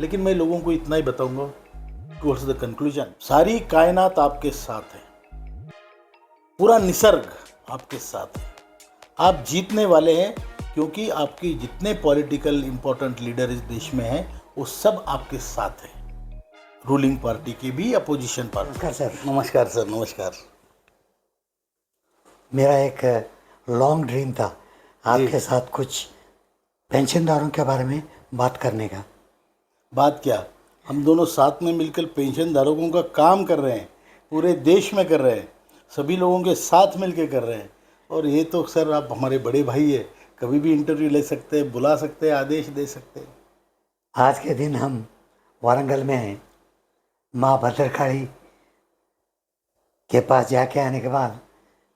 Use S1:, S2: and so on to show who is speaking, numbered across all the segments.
S1: लेकिन मैं लोगों को इतना ही बताऊंगा, टुवर्ड्स द कंक्लूजन, सारी कायनात आपके साथ है, पूरा निसर्ग आपके साथ है, आप जीतने वाले हैं, क्योंकि आपकी जितने पॉलिटिकल इंपॉर्टेंट लीडर इस देश में हैं वो सब आपके साथ हैं, रूलिंग पार्टी के भी, अपोजिशन पार्टी।
S2: नमस्कार सर।
S1: नमस्कार सर, नमस्कार।
S2: मेरा एक लॉन्ग ड्रीम था आपके साथ कुछ पेंशनदारों के बारे में बात करने का।
S1: बात क्या, हम दोनों साथ में मिलकर पेंशन धारकों का काम कर रहे हैं, पूरे देश में कर रहे हैं, सभी लोगों के साथ मिलकर कर रहे हैं। और ये तो सर आप हमारे बड़े भाई है, कभी भी इंटरव्यू ले सकते हैं, बुला सकते हैं, आदेश दे सकते हैं।
S2: आज के दिन हम वारंगल में हैं। माँ भद्रकाली के पास जाके आने के बाद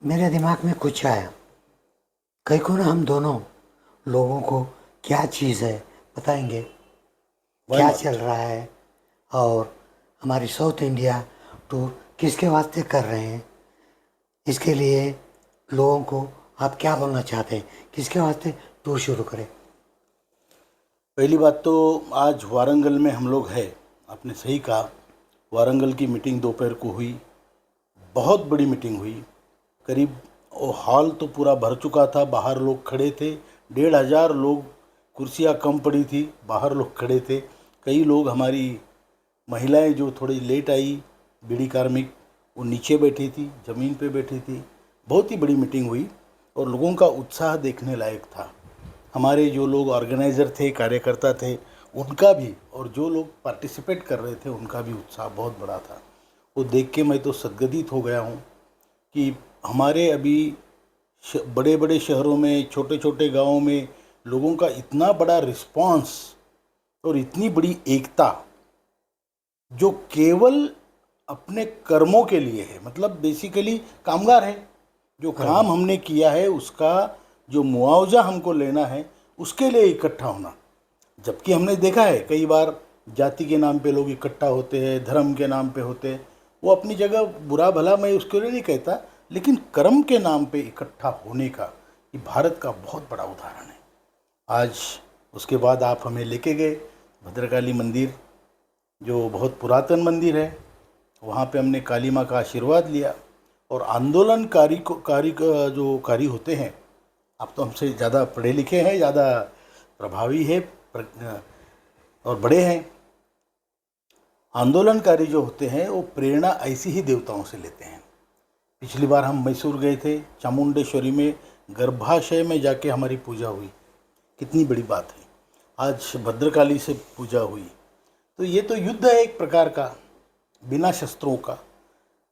S2: मेरे दिमाग में कुछ आया, कहीं को ना हम दोनों लोगों को क्या चीज़ है बताएंगे, क्या चल रहा है, और हमारी साउथ इंडिया टूर किसके वास्ते कर रहे हैं, इसके लिए लोगों को आप क्या बोलना चाहते हैं, किसके वास्ते टूर शुरू करें।
S1: पहली बात तो आज वारंगल में हम लोग हैं, आपने सही कहा, वारंगल की मीटिंग दोपहर को हुई, बहुत बड़ी मीटिंग हुई, करीब हॉल तो पूरा भर चुका था, बाहर लोग खड़े थे, 1,500 लोग, कुर्सियां कम पड़ी थी, बाहर लोग खड़े थे। कई लोग, हमारी महिलाएं जो थोड़ी लेट आई, बीड़ी कार्मिक, वो नीचे बैठी थी, ज़मीन पे बैठी थी। बहुत ही बड़ी मीटिंग हुई और लोगों का उत्साह देखने लायक था। हमारे जो लोग ऑर्गेनाइज़र थे, कार्यकर्ता थे, उनका भी, और जो लोग पार्टिसिपेट कर रहे थे उनका भी उत्साह बहुत बड़ा था। वो देख के मैं तो सदगदित हो गया हूँ कि हमारे अभी बड़े बड़े शहरों में, छोटे छोटे गांवों में लोगों का इतना बड़ा रिस्पांस और इतनी बड़ी एकता, जो केवल अपने कर्मों के लिए है, मतलब बेसिकली कामगार है, जो काम हमने किया है उसका जो मुआवजा हमको लेना है, उसके लिए इकट्ठा होना। जबकि हमने देखा है कई बार जाति के नाम पे लोग इकट्ठा होते हैं, धर्म के नाम पे होते हैं, वो अपनी जगह बुरा भला, मैं उसके लिए नहीं कहता, लेकिन कर्म के नाम पे इकट्ठा होने का ये भारत का बहुत बड़ा उदाहरण है। आज उसके बाद आप हमें लेके गए भद्रकाली मंदिर, जो बहुत पुरातन मंदिर है, वहाँ पे हमने काली माँ का आशीर्वाद लिया। और आंदोलनकारी जो कारी होते हैं, आप तो हमसे ज़्यादा पढ़े लिखे हैं, ज़्यादा प्रभावी है और बड़े हैं। आंदोलनकारी जो होते हैं वो प्रेरणा ऐसी ही देवताओं से लेते हैं। पिछली बार हम मैसूर गए थे, चामुंडेश्वरी में गर्भाशय में जाके हमारी पूजा हुई, कितनी बड़ी बात है। आज भद्रकाली से पूजा हुई, तो ये तो युद्ध है एक प्रकार का, बिना शस्त्रों का।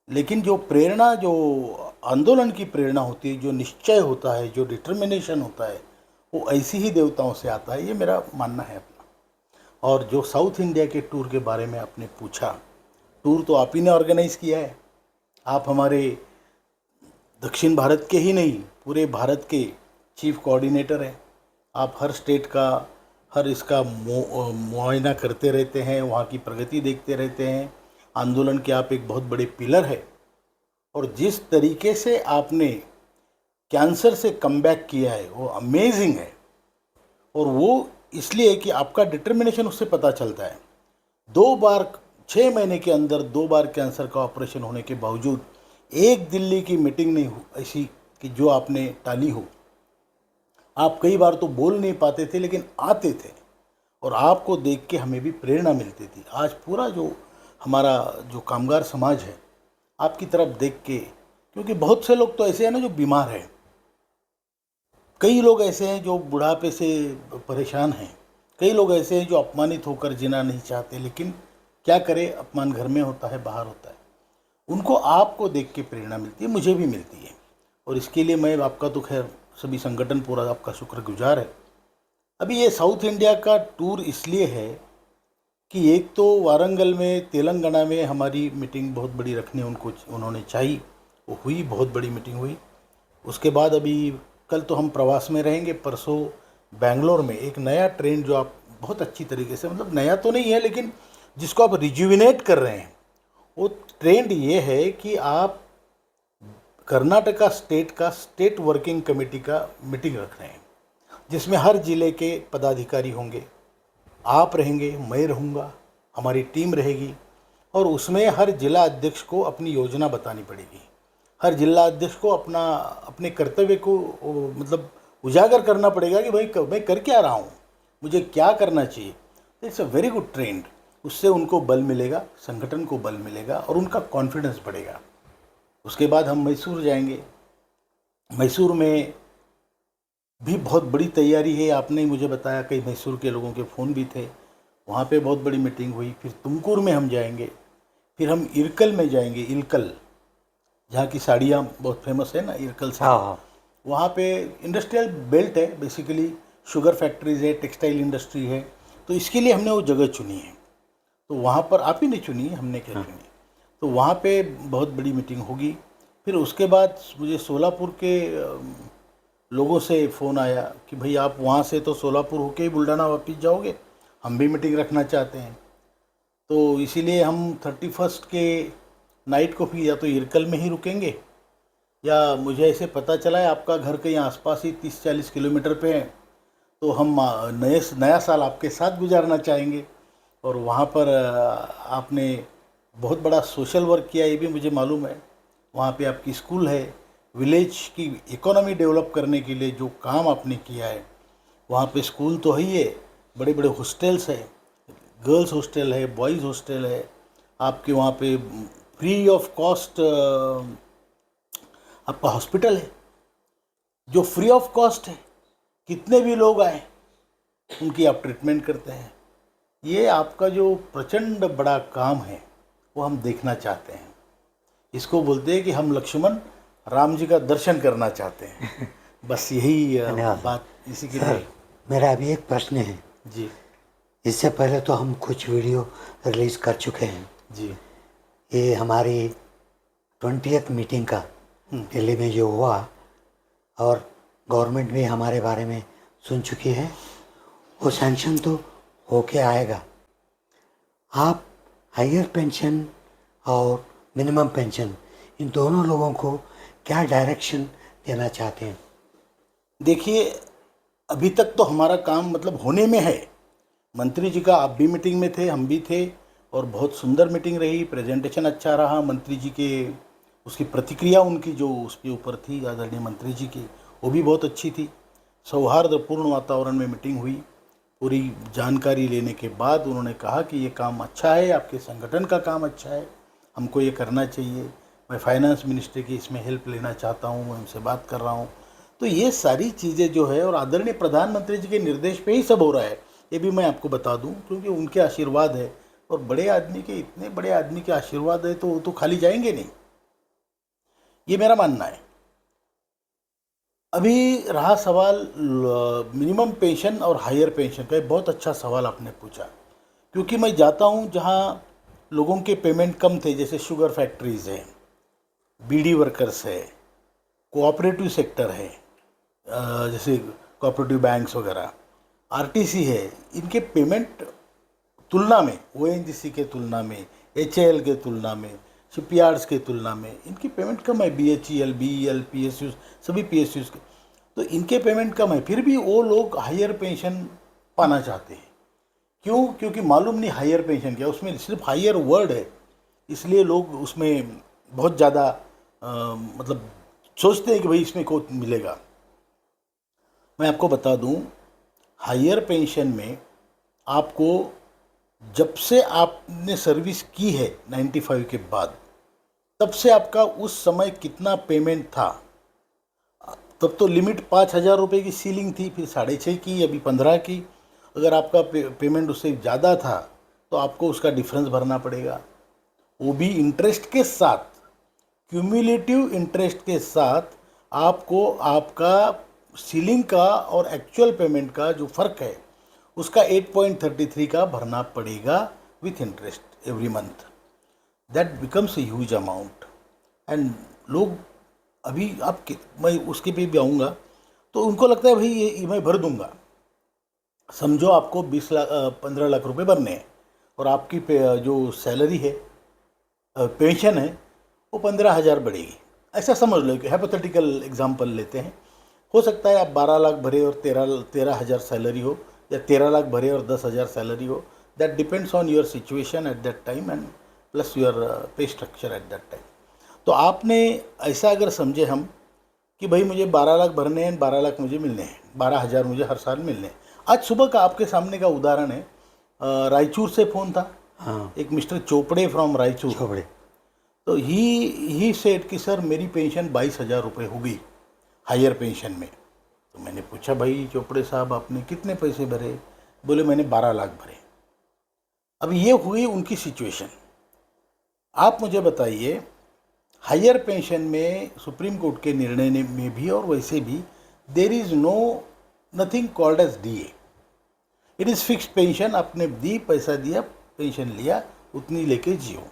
S1: लेकिन जो प्रेरणा, जो आंदोलन की प्रेरणा होती है, जो निश्चय होता है, जो डिटर्मिनेशन होता है, वो ऐसी ही देवताओं से आता है, ये मेरा मानना है अपना। और जो साउथ इंडिया के टूर के बारे में आपने पूछा, टूर तो आप ही ने ऑर्गेनाइज़ किया है। आप हमारे दक्षिण भारत के ही नहीं, पूरे भारत के चीफ कोऑर्डिनेटर हैं। आप हर स्टेट का, हर इसका मुआयना करते रहते हैं, वहाँ की प्रगति देखते रहते हैं। आंदोलन के आप एक बहुत बड़े पिलर है। और जिस तरीके से आपने कैंसर से कमबैक किया है वो अमेजिंग है। और वो इसलिए कि आपका डिटर्मिनेशन उससे पता चलता है। 2 बार 6 महीने के अंदर 2 बार कैंसर का ऑपरेशन होने के बावजूद एक दिल्ली की मीटिंग नहीं हो ऐसी कि जो आपने टाली हो। आप कई बार तो बोल नहीं पाते थे, लेकिन आते थे और आपको देख के हमें भी प्रेरणा मिलती थी। आज पूरा जो हमारा जो कामगार समाज है, आपकी तरफ देख के, क्योंकि बहुत से लोग तो ऐसे हैं ना जो बीमार हैं, कई लोग ऐसे हैं जो बुढ़ापे से परेशान हैं, कई लोग ऐसे हैं जो अपमानित होकर जीना नहीं चाहते, लेकिन क्या करें, अपमान घर में होता है, बाहर होता है। उनको आपको देख के प्रेरणा मिलती है, मुझे भी मिलती है। और इसके लिए मैं आपका तो खैर सभी संगठन पूरा आपका शुक्रगुजार है। अभी ये साउथ इंडिया का टूर इसलिए है कि एक तो वारंगल में, तेलंगाना में हमारी मीटिंग बहुत बड़ी रखनी उन्होंने चाहिए, वो हुई, बहुत बड़ी मीटिंग हुई। उसके बाद अभी कल तो हम प्रवास में रहेंगे, परसों बेंगलोर में एक नया ट्रेंड जो आप बहुत अच्छी तरीके से, मतलब नया तो नहीं है लेकिन जिसको आप रिजुविनेट कर रहे हैं, वो ट्रेंड ये है कि आप कर्नाटका स्टेट का स्टेट वर्किंग कमेटी का मीटिंग रख रहे हैं, जिसमें हर जिले के पदाधिकारी होंगे। आप रहेंगे, मैं रहूँगा, हमारी टीम रहेगी, और उसमें हर जिला अध्यक्ष को अपनी योजना बतानी पड़ेगी। हर जिला अध्यक्ष को अपने कर्तव्य को मतलब उजागर करना पड़ेगा कि भाई मैं कर क्या रहा हूँ, मुझे क्या करना चाहिए। It's a very good trend. उससे उनको बल मिलेगा, संगठन को बल मिलेगा और उनका कॉन्फिडेंस बढ़ेगा। उसके बाद हम मैसूर जाएंगे। मैसूर में भी बहुत बड़ी तैयारी है। आपने ही मुझे बताया, कई मैसूर के लोगों के फ़ोन भी थे। वहाँ पे बहुत बड़ी मीटिंग हुई। फिर तुमकुर में हम जाएंगे, फिर हम इरकल में जाएंगे। इरकल, जहाँ की साड़ियाँ बहुत फेमस है ना, इरकल साड़ी।
S2: हाँ हाँ।
S1: वहाँ पे इंडस्ट्रियल बेल्ट है, बेसिकली शुगर फैक्ट्रीज है, टेक्सटाइल इंडस्ट्री है। तो इसके लिए हमने वो जगह चुनी है। तो वहाँ पर आप ही ने चुनी है, हमने क्या चुनी। तो वहाँ पे बहुत बड़ी मीटिंग होगी। फिर उसके बाद मुझे सोलापुर के लोगों से फ़ोन आया कि भाई आप वहाँ से तो सोलापुर होके ही बुल्डाना वापस जाओगे, हम भी मीटिंग रखना चाहते हैं। तो इसीलिए हम 31 के नाइट को फिर या तो इरकल में ही रुकेंगे, या मुझे ऐसे पता चला है आपका घर कहीं आसपास ही 30-40 किलोमीटर पे है, तो हम नया साल आपके साथ गुजारना चाहेंगे। और वहाँ पर आपने बहुत बड़ा सोशल वर्क किया, ये भी मुझे मालूम है। वहाँ पे आपकी स्कूल है, विलेज की इकोनॉमी डेवलप करने के लिए जो काम आपने किया है, वहाँ पे स्कूल तो है ही है, बड़े बड़े हॉस्टल्स है, गर्ल्स हॉस्टल है, बॉयज़ हॉस्टल है। आपके वहाँ पे फ्री ऑफ कॉस्ट आपका हॉस्पिटल है, जो फ्री ऑफ कॉस्ट है। कितने भी लोग आए उनकी आप ट्रीटमेंट करते हैं। ये आपका जो प्रचंड बड़ा काम है वो हम देखना चाहते हैं। इसको बोलते हैं कि हम लक्ष्मण राम जी का दर्शन करना चाहते हैं। बस यही
S2: धन्यवाद।
S1: बात इसी के
S2: सर,
S1: लिए।
S2: मेरा अभी एक प्रश्न है।
S1: जी
S2: इससे पहले तो हम कुछ वीडियो रिलीज़ कर चुके हैं।
S1: जी।
S2: ये हमारी 20th मीटिंग का दिल्ली में जो हुआ, और गवर्नमेंट भी हमारे बारे में सुन चुकी है, वो सैंक्शन तो होके आएगा। आप हायर पेंशन और मिनिमम पेंशन, इन दोनों लोगों को क्या डायरेक्शन देना चाहते हैं?
S1: देखिए, अभी तक तो हमारा काम मतलब होने में है। मंत्री जी का आप भी मीटिंग में थे, हम भी थे, और बहुत सुंदर मीटिंग रही। प्रेजेंटेशन अच्छा रहा मंत्री जी के, उसकी प्रतिक्रिया उनकी जो उसके ऊपर थी आदरणीय मंत्री जी की, वो भी बहुत अच्छी थी। सौहार्दपूर्ण वातावरण में मीटिंग हुई। पूरी जानकारी लेने के बाद उन्होंने कहा कि ये काम अच्छा है, आपके संगठन का काम अच्छा है, हमको ये करना चाहिए। मैं फाइनेंस मिनिस्टर की इसमें हेल्प लेना चाहता हूँ, मैं उनसे बात कर रहा हूँ। तो ये सारी चीज़ें जो है, और आदरणीय प्रधानमंत्री जी के निर्देश पे ही सब हो रहा है, ये भी मैं आपको बता दूं, क्योंकि उनके आशीर्वाद है। और बड़े आदमी के, इतने बड़े आदमी के आशीर्वाद है तो वो तो खाली जाएंगे नहीं, ये मेरा मानना है। अभी रहा सवाल मिनिमम पेंशन और हायर पेंशन का, बहुत अच्छा सवाल आपने पूछा। क्योंकि मैं जाता हूँ जहाँ लोगों के पेमेंट कम थे, जैसे शुगर फैक्ट्रीज है, बीडी वर्कर्स है, कोऑपरेटिव सेक्टर है, जैसे कोऑपरेटिव बैंक्स वगैरह, आरटीसी है, इनके पेमेंट तुलना में, ओएनजीसी के तुलना में, एचएएल के तुलना में, शिपयार्ड्स के तुलना में इनकी पेमेंट कम है। बीएचईएल, बीईएल, पीएसयूज, सभी पीएसयूज के, तो इनके पेमेंट कम है। फिर भी वो लोग हायर पेंशन पाना चाहते हैं। क्यों? क्योंकि मालूम नहीं हायर पेंशन क्या, उसमें सिर्फ हायर वर्ड है, इसलिए लोग उसमें बहुत ज़्यादा मतलब सोचते हैं कि भाई इसमें को मिलेगा। मैं आपको बता दूं, हायर पेंशन में आपको जब से आपने सर्विस की है 95 के बाद, तब से आपका उस समय कितना पेमेंट था, तब तो लिमिट 5,000 रुपये की सीलिंग थी, फिर 6.5 की, अभी 15 की। अगर आपका पेमेंट उससे ज़्यादा था तो आपको उसका डिफरेंस भरना पड़ेगा, वो भी इंटरेस्ट के साथ, क्यूमुलेटिव इंटरेस्ट के साथ। आपको आपका सीलिंग का और एक्चुअल पेमेंट का जो फ़र्क है, उसका 8.33 का भरना पड़ेगा with interest every month. That becomes a huge amount. And लोग अभी मैं उसके पे भी आऊँगा, तो उनको लगता है भाई ये मैं भर दूंगा। समझो आपको 15 लाख रुपए भरने हैं, और आपकी जो सैलरी है, पेंशन है, वो 15,000 बढ़ेगी। ऐसा समझ लो कि हाइपोथेटिकल एग्जांपल लेते हैं। हो सकता है आप 12 लाख भरे और 13,000 सैलरी हो, या 13 लाख भरे और 10,000 सैलरी हो, that depends on your situation at that time and plus your पे स्ट्रक्चर एट दैट टाइम। तो आपने ऐसा अगर समझे हम कि भाई मुझे 12 लाख भरने हैं, 12 लाख मुझे मिलने हैं, 12,000 मुझे हर साल मिलने हैं। आज सुबह का आपके सामने का उदाहरण है, रायचूर से फ़ोन था,
S2: हाँ,
S1: एक मिस्टर चोपड़े फ्रॉम रायचूर।
S2: छोबड़े।
S1: तो ही सेड कि सर मेरी पेंशन 22,000 रुपये हो गई हायर पेंशन में। तो मैंने पूछा भाई चोपड़े साहब आपने कितने पैसे भरे? बोले मैंने 12 लाख भरे। अब ये हुई उनकी सिचुएशन। आप मुझे बताइए, हायर पेंशन में सुप्रीम कोर्ट के निर्णय में भी और वैसे भी there is no nothing called as DA. It is fixed pension, आपने दी, पैसा दिया, पेंशन लिया, उतनी लेके जियो,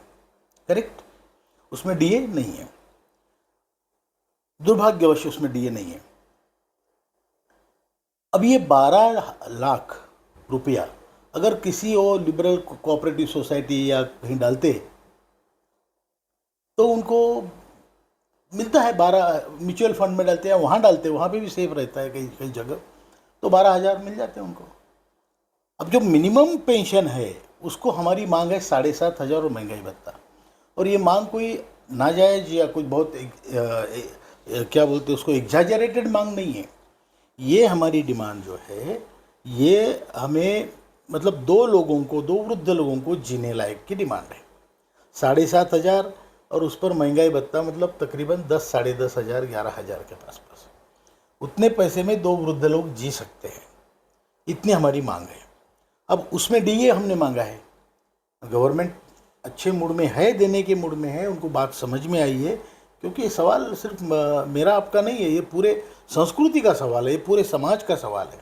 S1: करेक्ट। उसमें डीए नहीं है, दुर्भाग्यवश उसमें डीए नहीं है। अब ये 12 लाख रुपया अगर किसी और लिबरल कोऑपरेटिव सोसाइटी या कहीं डालते तो उनको मिलता है 12, म्यूचुअल फंड में डालते हैं, वहाँ डालते हैं, वहाँ पे भी सेफ रहता है कई कई जगह, तो 12,000 मिल जाते हैं उनको। अब जो मिनिमम पेंशन है उसको हमारी मांग है 7,500 और महंगाई भत्ता। और ये मांग कोई नाजायज या कुछ बहुत क्या बोलते हैं उसको, एग्जैजरेटेड मांग नहीं है। ये हमारी डिमांड जो है ये हमें मतलब दो वृद्ध लोगों को जीने लायक की डिमांड है। 7,500 और उस पर महंगाई भत्ता, मतलब तकरीबन 10, 10,500, 11,000 के पास उतने पैसे में दो वृद्ध लोग जी सकते हैं, इतनी हमारी मांग है। अब उसमें डीए हमने मांगा है, गवर्नमेंट अच्छे मूड में है, देने के मूड में है, उनको बात समझ में आई है। क्योंकि ये सवाल सिर्फ मेरा आपका नहीं है, ये पूरे संस्कृति का सवाल है, ये पूरे समाज का सवाल है।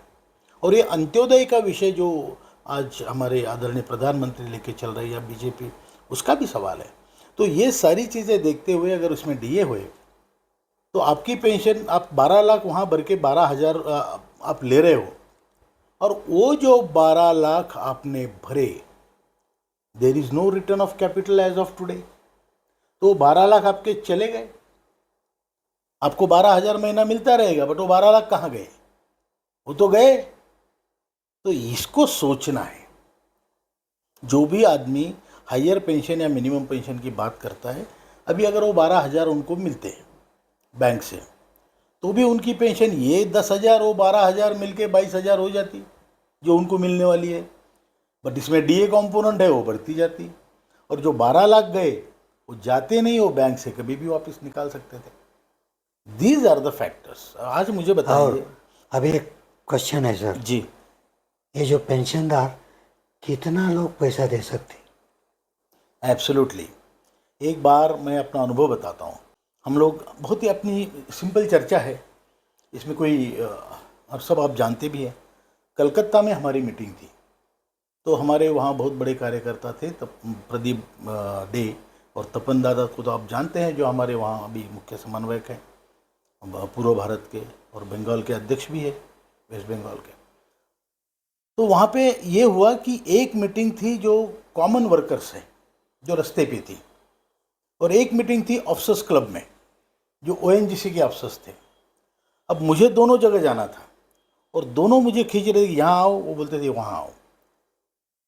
S1: और ये अंत्योदय का विषय जो आज हमारे आदरणीय प्रधानमंत्री लेके चल रही है बीजेपी, उसका भी सवाल है। तो ये सारी चीज़ें देखते हुए अगर उसमें डीए हुए तो आपकी पेंशन, आप 12 लाख वहाँ भर के 12,000 आप ले रहे हो, और वो जो 12 लाख आपने भरे, there is no return of capital as of today. तो 12 लाख आपके चले गए, आपको 12,000 महीना मिलता रहेगा, बट वो 12 लाख कहाँ गए? वो तो गए। तो इसको सोचना है। जो भी आदमी हायर पेंशन या मिनिमम पेंशन की बात करता है, अभी अगर वो 12,000 उनको मिलते हैं बैंक से, तो भी उनकी पेंशन ये 10,000 वो 12,000 मिलके 22,000 हो जाती जो उनको मिलने वाली है। बट इसमें डीए कॉम्पोनेंट है, वो बढ़ती जाती। और जो 12 लाख गए वो जाते नहीं, वो बैंक से कभी भी वापस निकाल सकते थे। These are the factors. आज मुझे बताइए।
S2: और अभी एक क्वेश्चन है सर,
S1: जी,
S2: ये जो पेंशनदार कितना लोग पैसा दे सकते?
S1: एब्सोल्युटली। एक बार मैं अपना अनुभव बताता हूँ। हम लोग बहुत ही अपनी सिंपल चर्चा है, इसमें कोई और सब आप जानते भी हैं। कलकत्ता में हमारी मीटिंग थी, तो हमारे वहाँ बहुत बड़े कार्यकर्ता थे, तब प्रदीप डे और तपन दादा को तो आप जानते हैं, जो हमारे वहाँ अभी मुख्य समन्वयक हैं पूर्व भारत के, और बंगाल के अध्यक्ष भी है, वेस्ट बंगाल के। तो वहाँ पे ये हुआ कि एक मीटिंग थी जो कॉमन वर्कर्स है जो रास्ते पे थी, और एक मीटिंग थी ऑफिसर्स क्लब में जो ओएनजीसी के ऑफिसर्स थे। अब मुझे दोनों जगह जाना था, और दोनों मुझे खींच रहे थे, यहाँ आओ, वो बोलते थे वहाँ आओ।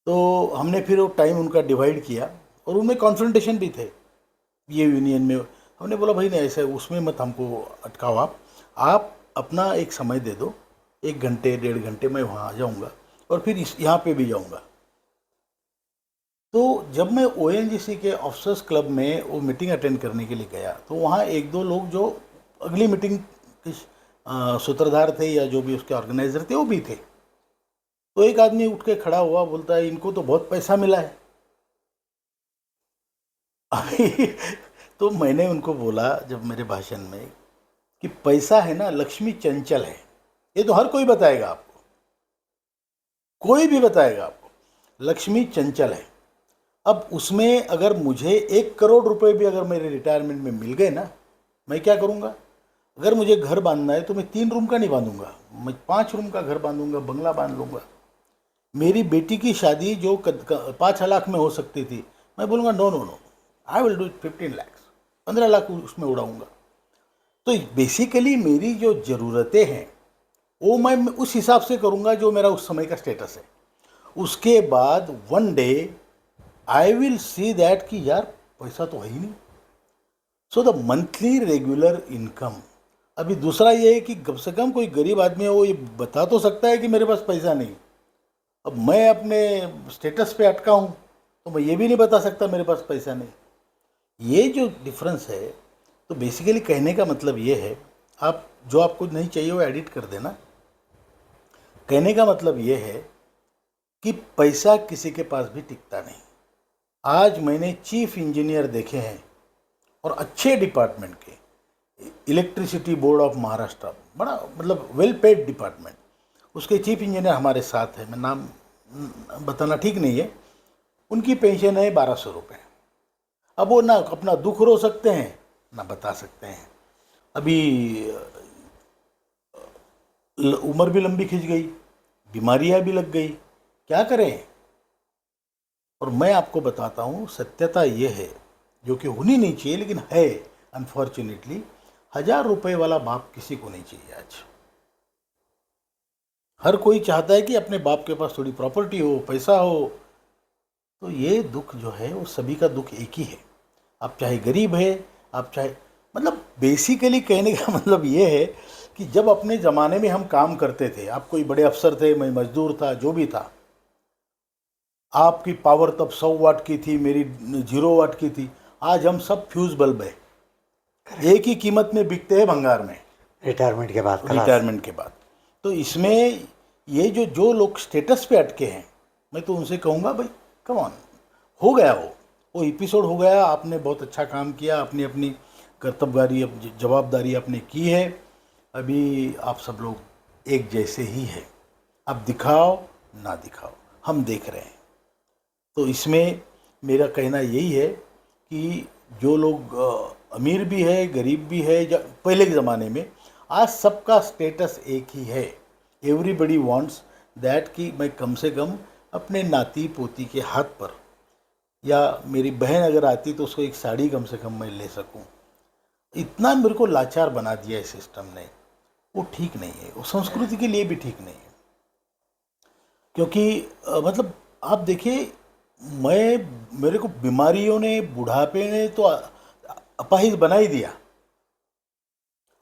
S1: तो हमने फिर वो टाइम उनका डिवाइड किया, और उनमें कॉन्फ्रंटेशन भी थे ये यूनियन में। हमने बोला भाई नहीं, ऐसा उसमें मत हमको अटकाओ, आप अपना एक समय दे दो, 1 घंटे 1.5 घंटे मैं वहाँ आ जाऊँगा, और फिर यहाँ पे भी जाऊँगा। तो जब मैं ओएनजीसी के ऑफिसर्स क्लब में वो मीटिंग अटेंड करने के लिए गया, तो वहाँ 1-2 लोग जो अगली मीटिंग के सूत्रधार थे या जो भी उसके ऑर्गेनाइजर थे वो भी थे। तो एक आदमी उठ के खड़ा हुआ, बोलता है इनको तो बहुत पैसा मिला है। अभी तो मैंने उनको बोला जब मेरे भाषण में कि पैसा है ना, लक्ष्मी चंचल है, ये तो हर कोई बताएगा आपको, कोई भी बताएगा आपको, लक्ष्मी चंचल है। अब उसमें अगर मुझे 1 करोड़ रुपए भी अगर मेरे रिटायरमेंट में मिल गए ना, मैं क्या करूँगा? अगर मुझे घर बांधना है तो मैं 3 रूम का नहीं बांधूंगा, मैं 5 रूम का घर बांधूंगा, बंगला बांध लूँगा। मेरी बेटी की शादी जो 5 लाख में हो सकती थी, मैं बोलूँगा no no no, I will do it 15 lakh, 15 lakh उसमें उड़ाऊँगा। तो बेसिकली मेरी जो ज़रूरतें हैं वो मैं उस हिसाब से करूँगा जो मेरा उस समय का स्टेटस है। उसके बाद one day I will see that कि यार पैसा तो है ही नहीं। So the monthly regular income. अभी दूसरा ये है कि कम से कम कोई गरीब आदमी है वो ये बता तो सकता है कि मेरे पास पैसा नहीं। अब मैं अपने स्टेटस पे अटका हूँ तो मैं ये भी नहीं बता सकता मेरे पास पैसा नहीं। ये जो डिफरेंस है, तो बेसिकली कहने का मतलब ये है, आप जो आपको नहीं चाहिए वो एडिट कर देना। कहने का मतलब ये है कि पैसा किसी के पास भी टिकता नहीं। आज मैंने चीफ इंजीनियर देखे हैं और अच्छे डिपार्टमेंट के, इलेक्ट्रिसिटी बोर्ड ऑफ महाराष्ट्र, बड़ा मतलब वेल पेड डिपार्टमेंट, उसके चीफ इंजीनियर हमारे साथ है, मैं नाम बताना ठीक नहीं है, उनकी पेंशन है 1200 रुपये। अब वो ना अपना दुख रो सकते हैं ना बता सकते हैं। अभी उम्र भी लंबी खिंच गई, बीमारियां भी लग गई, क्या करें। और मैं आपको बताता हूँ, सत्यता ये है जो कि होनी नहीं चाहिए लेकिन है अनफॉर्चुनेटली, 1000 रुपये वाला बाप किसी को नहीं चाहिए आज। हर कोई चाहता है कि अपने बाप के पास थोड़ी प्रॉपर्टी हो, पैसा हो। तो ये दुख जो है वो सभी का दुख एक ही है। आप चाहे गरीब है, आप चाहे, मतलब बेसिकली कहने का मतलब ये है कि जब अपने ज़माने में हम काम करते थे, आप कोई बड़े अफसर थे, मैं मजदूर था, जो भी था, आपकी पावर तब 100 वाट की थी, मेरी 0 वाट की थी। आज हम सब फ्यूज बल्ब है, एक ही कीमत में बिकते हैं भंगार में,
S2: रिटायरमेंट के बाद
S1: रिटायरमेंट के बाद। तो इसमें ये जो लोग स्टेटस पे अटके हैं, मैं तो उनसे कहूँगा भाई कम ऑन, हो गया वो एपिसोड हो गया। आपने बहुत अच्छा काम किया, अपनी अपनी कर्तव्यदारी, जवाबदारी आपने की है। अभी आप सब लोग एक जैसे ही हैं, अब दिखाओ ना दिखाओ, हम देख रहे हैं। तो इसमें मेरा कहना यही है कि जो लोग अमीर भी है, गरीब भी है, पहले के ज़माने में, आज सबका स्टेटस एक ही है। एवरीबडी वांट्स दैट कि मैं कम से कम अपने नाती पोती के हाथ पर, या मेरी बहन अगर आती तो उसको एक साड़ी कम से कम मैं ले सकूं। इतना मेरे को लाचार बना दिया है सिस्टम ने, वो ठीक नहीं है, वो संस्कृति के लिए भी ठीक नहीं है। क्योंकि मतलब आप देखिए, मेरे को बीमारियों ने, बुढ़ापे ने तो अपाहिज बना ही दिया।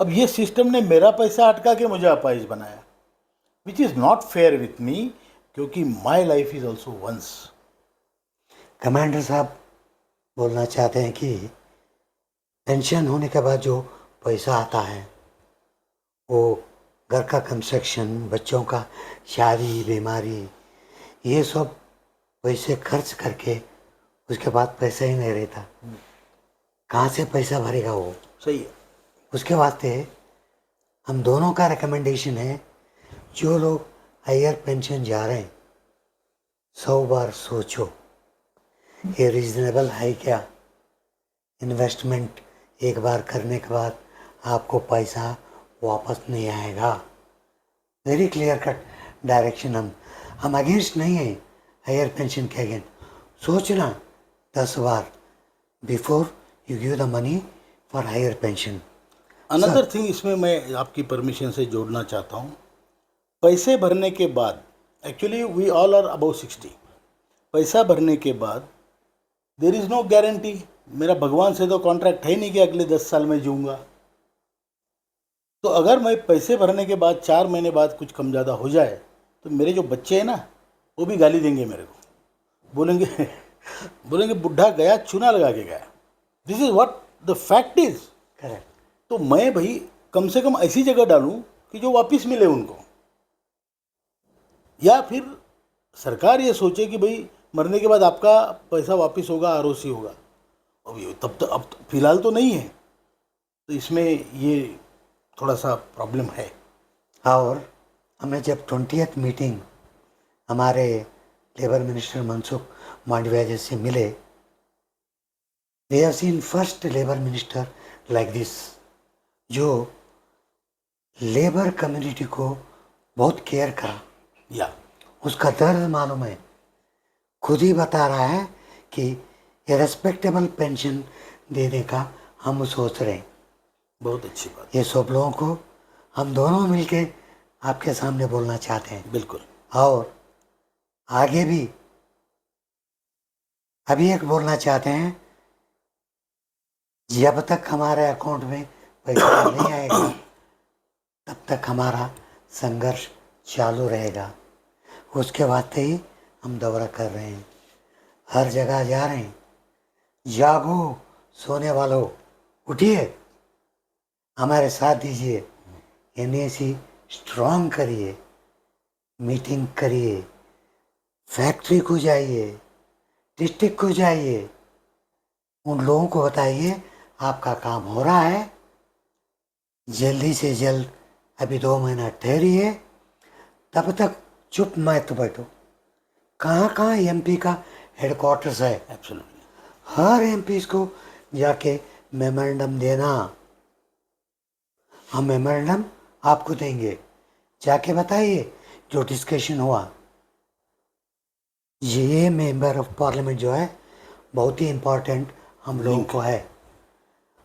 S1: अब ये सिस्टम ने मेरा पैसा अटका के मुझे अपाहिज बनाया, which is not fair with me, क्योंकि my life is also once.
S2: Commander साहब बोलना चाहते हैं कि पेंशन होने के बाद जो पैसा आता है वो घर का कंस्ट्रक्शन, बच्चों का शादी, बीमारी, ये सब पैसे खर्च करके उसके बाद पैसा ही नहीं रहता, कहाँ से पैसा भरेगा वो।
S1: सही है।
S2: उसके वास्ते हम दोनों का रिकमेंडेशन है, जो लोग हायर पेंशन जा रहे हैं 100 बार सोचो ये रीजनेबल है क्या। इन्वेस्टमेंट एक बार करने के बाद आपको पैसा वापस नहीं आएगा। Very clear cut direction. हम अगेंस्ट नहीं हैं हायर पेंशन के अगेंस्ट। सोचना 10 बार before you give the money for higher pension.
S1: Another thing इसमें मैं आपकी परमिशन से जोड़ना चाहता हूँ, पैसे भरने के बाद, actually we all are above 60, पैसा भरने के बाद देयर इज़ नो गारंटी। मेरा भगवान से तो कॉन्ट्रैक्ट है नहीं कि अगले 10 साल में जीऊँगा। तो अगर मैं पैसे भरने के बाद 4 महीने बाद कुछ कम ज़्यादा हो जाए तो मेरे जो बच्चे हैं ना, वो भी गाली देंगे मेरे को, बोलेंगे बुढ़ा गया चूना लगा के गया। This is what the fact is.
S2: Correct.
S1: तो मैं भाई कम से कम ऐसी जगह डालूं कि जो वापस मिले उनको, या फिर सरकार ये सोचे कि भाई मरने के बाद आपका पैसा वापस होगा, आरओसी होगा। अब तो फिलहाल तो नहीं है, तो इसमें ये थोड़ा सा प्रॉब्लम है।
S2: और हमें जब 20th मीटिंग हमारे लेबर मिनिस्टर मनसुख मांडविया जी से मिले, we have seen first labour minister like this, जो लेबर कम्युनिटी को बहुत केयर करा,
S1: या
S2: उसका दर्द मालूम है, खुद ही बता रहा है कि ये रेस्पेक्टेबल पेंशन देने का हम सोच रहे हैं।
S1: बहुत अच्छी बात।
S2: ये सब लोगों को हम दोनों मिलके आपके सामने बोलना चाहते हैं।
S1: बिल्कुल।
S2: और आगे भी अभी एक बोलना चाहते हैं, जब तक हमारे अकाउंट में पैसा नहीं आएगा तब तक हमारा संघर्ष चालू रहेगा। उसके वास्ते ही हम दौरा कर रहे हैं, हर जगह जा रहे हैं। जागो सोने वालों, उठिए, हमारे साथ दीजिए, एनएसी स्ट्रांग करिए, मीटिंग करिए, फैक्ट्री को जाइए, डिस्ट्रिक्ट को जाइए, उन लोगों को बताइए आपका काम हो रहा है, जल्दी से जल्द, अभी 2 महीना ठहरिए, तब तक चुप मत बैठो। कहाँ कहाँ एमपी का हेडक्वार्टर्स है,
S1: एब्सोल्युटली।
S2: हर एमपी को जाके मेमोरेंडम देना, हम मेमोरेंडम आपको देंगे, जाके बताइए जो डिस्कशन हुआ। ये मेंबर ऑफ पार्लियामेंट जो है बहुत ही इम्पोर्टेंट हम लोगों को है।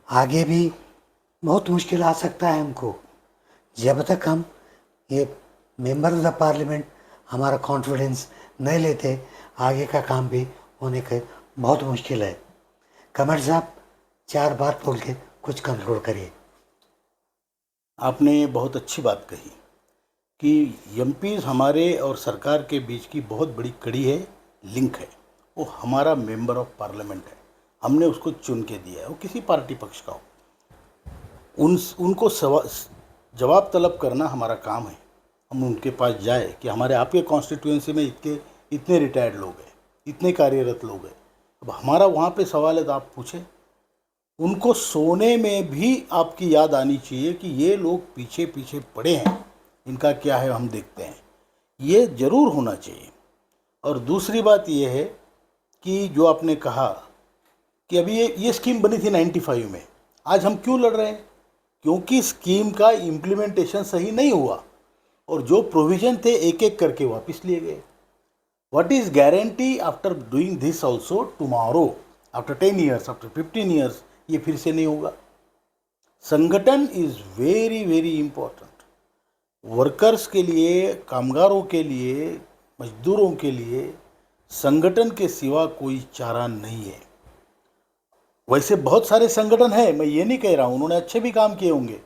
S2: आगे भी बहुत मुश्किल आ सकता है हमको, जब तक हम ये मेंबर ऑफ द पार्लियामेंट हमारा कॉन्फिडेंस नहीं लेते, आगे का काम भी होने के बहुत मुश्किल है। कमर साहब 4 बात बोल के कुछ कंक्लूड करिए।
S1: आपने बहुत अच्छी बात कही कि एमपीज हमारे और सरकार के बीच की बहुत बड़ी कड़ी है, लिंक है। वो हमारा मेंबर ऑफ पार्लियामेंट है, हमने उसको चुन के दिया है, वो किसी पार्टी पक्ष का हो। उनको जवाब तलब करना हमारा काम है। हम उनके पास जाए कि हमारे आपके कॉन्स्टिट्यूएंसी में इतने रिटायर्ड लोग हैं, इतने कार्यरत लोग हैं, अब हमारा वहाँ पे सवाल है तो आप पूछें। उनको सोने में भी आपकी याद आनी चाहिए कि ये लोग पीछे पीछे पड़े हैं, इनका क्या है हम देखते हैं, ये ज़रूर होना चाहिए। और दूसरी बात ये है कि जो आपने कहा कि अभी ये स्कीम बनी थी 95 में, आज हम क्यों लड़ रहे हैं? क्योंकि स्कीम का इम्प्लीमेंटेशन सही नहीं हुआ और जो प्रोविज़न थे एक एक करके वापस लिए गए। What is guarantee after doing this also tomorrow, after 10 years, after 15 years ये फिर से नहीं होगा? संगठन is very very important. Workers के लिए, कामगारों के लिए, मजदूरों के लिए संगठन के सिवा कोई चारा नहीं है। वैसे बहुत सारे संगठन हैं, मैं ये नहीं कह रहा हूँ, उन्होंने अच्छे भी काम किए होंगे,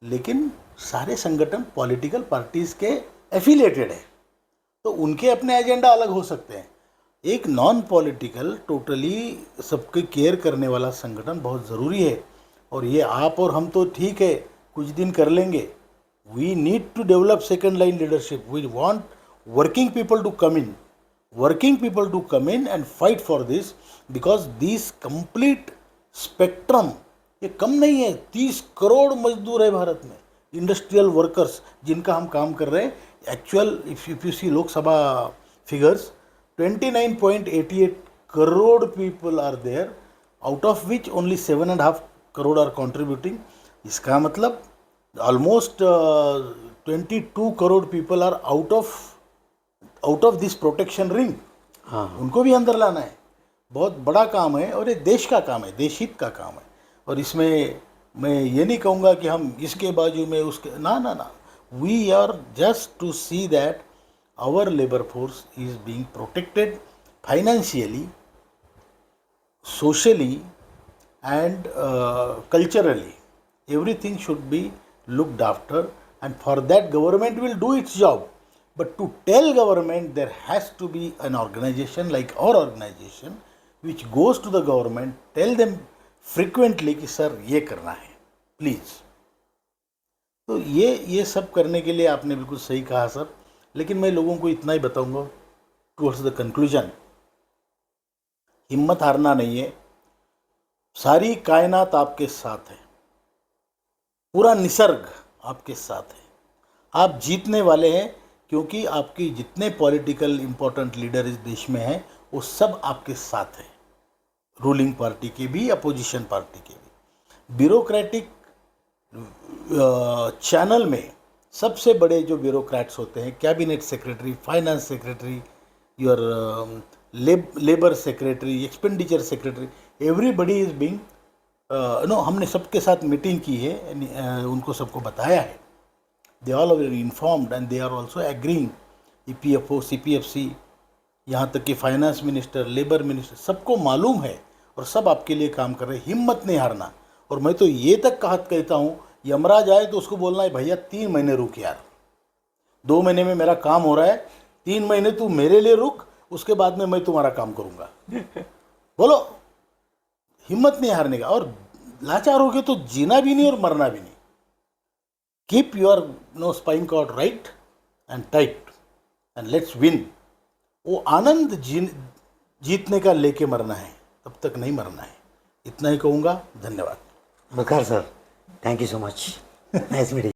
S1: लेकिन सारे संगठन पॉलिटिकल पार्टीज़ के एफिलिएटेड है, तो उनके अपने एजेंडा अलग हो सकते हैं। एक नॉन पॉलिटिकल, टोटली सबके केयर करने वाला संगठन बहुत ज़रूरी है। और ये आप और हम तो ठीक है, कुछ दिन कर लेंगे। We need to develop second line leadership. We want working people to come in and fight for this, because this complete spectrum ये कम नहीं है। 30 करोड़ मजदूर है भारत में, इंडस्ट्रियल वर्कर्स जिनका हम काम कर रहे हैं। Actual if you see Lok Sabha figures, 29.88 crore people are there, out of which only 7.5 crore are contributing. इसका मतलब almost 22 crore people are out of this protection ring.
S2: हाँ,
S1: उनको भी अंदर लाना है, बहुत बड़ा काम है और ये देश का काम है, देशहित का काम है। और इसमें मैं ये नहीं कहूँगा कि हम इसके बाजू में उसके, ना, we are just to see that our labor force is being protected financially, socially and culturally. Everything should be looked after, and for that government will do its job. But to tell government, there has to be an organization like our organization which goes to the government, tell them frequently कि sir ये करना है please. तो ये सब करने के लिए आपने बिल्कुल सही कहा सर। लेकिन मैं लोगों को इतना ही बताऊंगा टुवर्ड्स द कंक्लूजन, हिम्मत हारना नहीं है। सारी कायनात आपके साथ है, पूरा निसर्ग आपके साथ है। आप जीतने वाले हैं, क्योंकि आपकी जितने पॉलिटिकल इम्पोर्टेंट लीडर इस देश में हैं वो सब आपके साथ हैं, रूलिंग पार्टी के भी, अपोजिशन पार्टी के भी। ब्यूरोक्रेटिक चैनल में सबसे बड़े जो ब्यूरोक्रेट्स होते हैं, cabinet secretary, finance secretary, your labour secretary, expenditure secretary, everybody is being हमने सबके साथ मीटिंग की है, उनको सबको बताया है। They all are informed and they are also agreeing. EPFO, CPFC, यहाँ तक कि फाइनेंस मिनिस्टर, लेबर मिनिस्टर, सबको मालूम है और सब आपके लिए काम कर रहे हैं. हिम्मत नहीं हारना. और मैं तो ये तक कहता हूँ, यमराज आए तो उसको बोलना है भैया 3 महीने रुक यार, 2 महीने में मेरा काम हो रहा है, 3 महीने तू मेरे लिए रुक, उसके बाद में मैं तुम्हारा काम करूँगा. बोलो, हिम्मत नहीं हारने का. और लाचार हो गए तो जीना भी नहीं और मरना भी नहीं. Keep your spine cord right and tight and let's win. वो आनंद जीतने का लेके मरना है, तब तक नहीं मरना है. इतना ही कहूँगा. धन्यवाद.
S2: Bakar sir, thank you so much. Nice meeting.